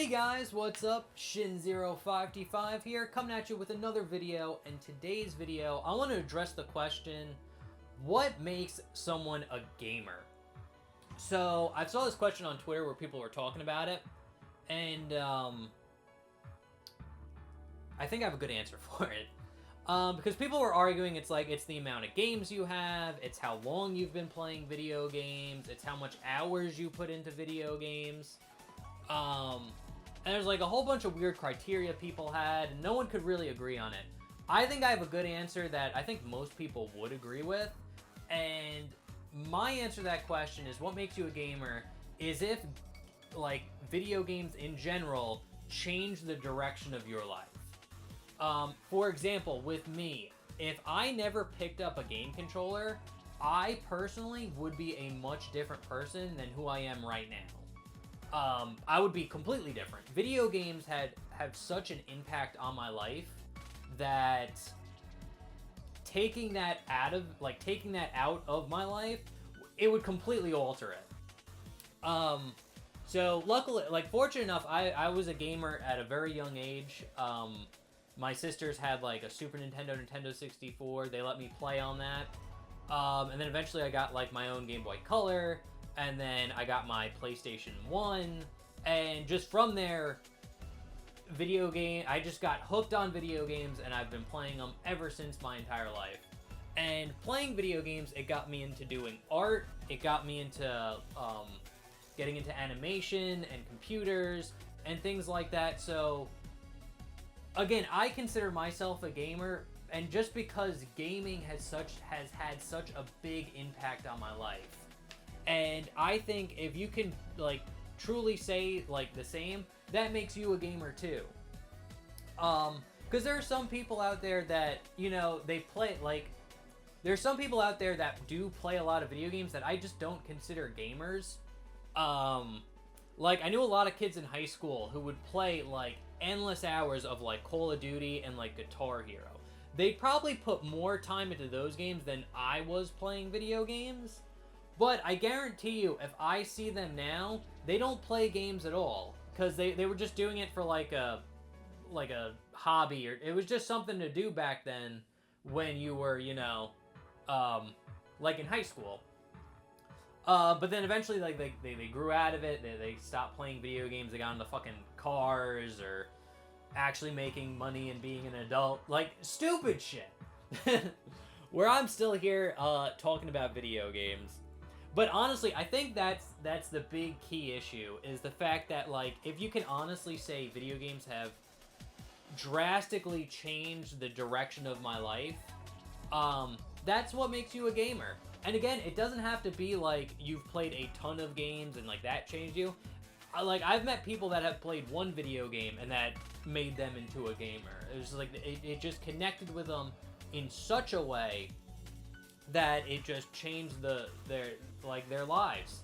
Hey guys, what's up? Shin05T5 here, coming at you with another video. In today's video, I want to address the question, what makes someone a gamer? So, I saw this question on Twitter where people were talking about it, and I think I have a good answer for it. Because people were arguing it's the amount of games you have, it's how long you've been playing video games, it's how much hours you put into video games. And there's like a whole bunch of weird criteria people had, and no one could really agree on it. I think I have a good answer that I think most people would agree with, and my answer to that question is what makes you a gamer is if, like, video games in general change the direction of your life. For example, with me, if I never picked up a game controller, I personally would be a much different person than who I am right now. I would be completely different. Video games have such an impact on my life that taking that out of my life, it would completely alter it. So luckily, fortunate enough, I was a gamer at a very young age. My sisters had like a Super Nintendo, Nintendo 64. They let me play on that. And then eventually I got like my own Game Boy Color. And then I got my PlayStation 1, and just from there, I just got hooked on video games, and I've been playing them ever since my entire life. And playing video games, it got me into doing art, it got me into getting into animation and computers and things like that. So, again, I consider myself a gamer, and just because gaming has had such a big impact on my life. And I think if you can, like, truly say, like, the same, that makes you a gamer, too. Because there are some people out there that, you know, they play, like, there's some people out there that do play a lot of video games that I just don't consider gamers. Like, I knew a lot of kids in high school who would play, like, endless hours of, like, Call of Duty and, like, Guitar Hero. They probably put more time into those games than I was playing video games. But I guarantee you, if I see them now, they don't play games at all. Because they were just doing it for like a hobby, or it was just something to do back then when you were, you know, like in high school. But then eventually, like, they grew out of it, they stopped playing video games, they got into fucking cars, or actually making money and being an adult. Like, stupid shit. Where I'm still here, talking about video games. But honestly, I think that's the big key issue, is the fact that, like, if you can honestly say video games have drastically changed the direction of my life, that's what makes you a gamer. And again, it doesn't have to be like you've played a ton of games and like that changed you. I've met people that have played one video game and that made them into a gamer. It was just like, it just connected with them in such a way that it just changed their lives.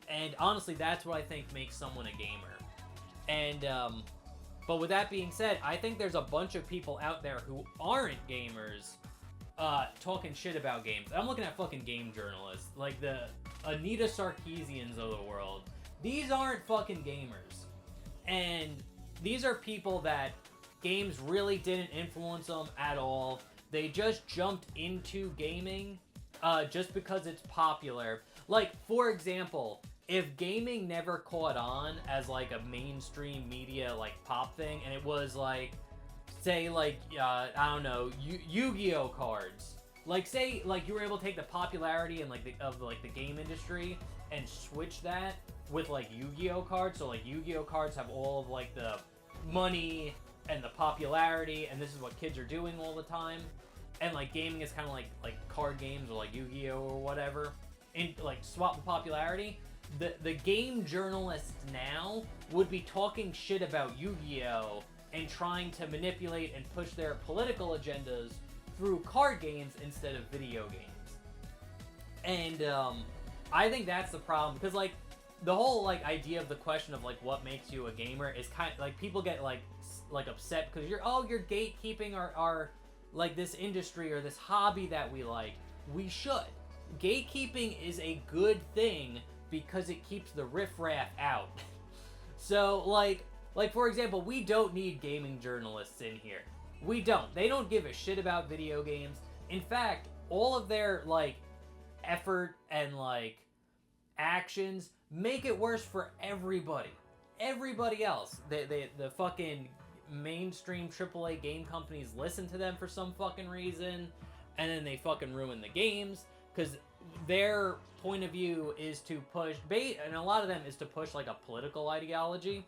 And honestly, that's what I think makes someone a gamer. And but with that being said, I think there's a bunch of people out there who aren't gamers talking shit about games. I'm looking at fucking game journalists, like the Anita Sarkeesians of the world. These aren't fucking gamers. And these are people that games really didn't influence them at all. They just jumped into gaming just because it's popular. Like, for example, if gaming never caught on as, like, a mainstream media, like, pop thing, and it was, like, say, like, I don't know, Yu-Gi-Oh cards. Like, say, like, you were able to take the popularity and, like, the game industry and switch that with, like, Yu-Gi-Oh cards. So, like, Yu-Gi-Oh cards have all of, like, the money and the popularity, and this is what kids are doing all the time. And, like, gaming is kind of like card games or, like, Yu-Gi-Oh! Or whatever. And, like, swap the popularity. The game journalists now would be talking shit about Yu-Gi-Oh! And trying to manipulate and push their political agendas through card games instead of video games. And, I think that's the problem. Because, like, the whole, like, idea of the question of, like, what makes you a gamer is kind of, like, people get, like upset because you're gatekeeping our like, this industry or this hobby that we like. We should. Gatekeeping is a good thing because it keeps the riffraff out. So, like, Like, for example, we don't need gaming journalists in here. We don't. They don't give a shit about video games. In fact, all of their, like, effort and, like, actions make it worse for everybody. Everybody else. The fucking mainstream AAA game companies listen to them for some fucking reason, and then they fucking ruin the games, because their point of view is to push, and a lot of them is to push, like, a political ideology.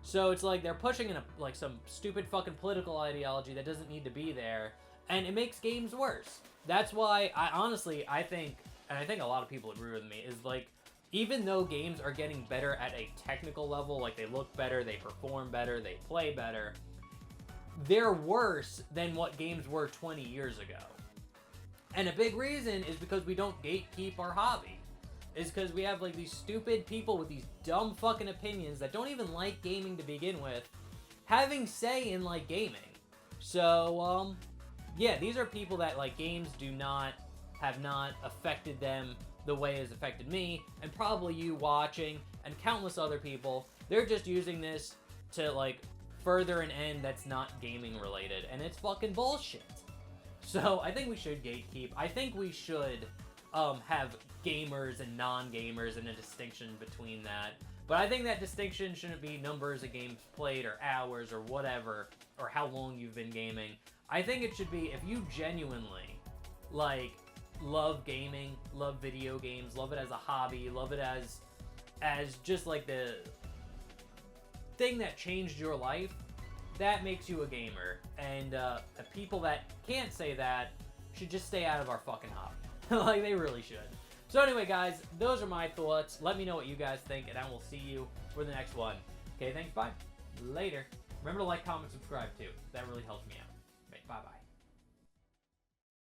So it's like they're pushing like some stupid fucking political ideology that doesn't need to be there, and it makes games worse. That's why I think, and I think a lot of people agree with me, is like, even though games are getting better at a technical level, like they look better, they perform better, they play better, they're worse than what games were 20 years ago. And a big reason is because we don't gatekeep our hobby. Is because we have, like, these stupid people with these dumb fucking opinions that don't even like gaming to begin with, having say in, like, gaming. So, yeah, these are people that, like, games have not affected them the way it's affected me, and probably you watching, and countless other people. They're just using this to, like, further an end that's not gaming related, and it's fucking bullshit. So, I think we should gatekeep. I think we should have gamers and non-gamers and a distinction between that. But I think that distinction shouldn't be numbers of games played or hours or whatever, or how long you've been gaming. I think it should be if you genuinely, like, love gaming, love video games, love it as a hobby, love it as just, like, the thing that changed your life, that makes you a gamer. And the people that can't say that should just stay out of our fucking hobby. Like, they really should. So anyway, guys, those are my thoughts. Let me know what you guys think, and I will see you for the next one. Okay, thanks, bye. Later. Remember to like, comment, subscribe, too. That really helps me out. Okay, bye-bye.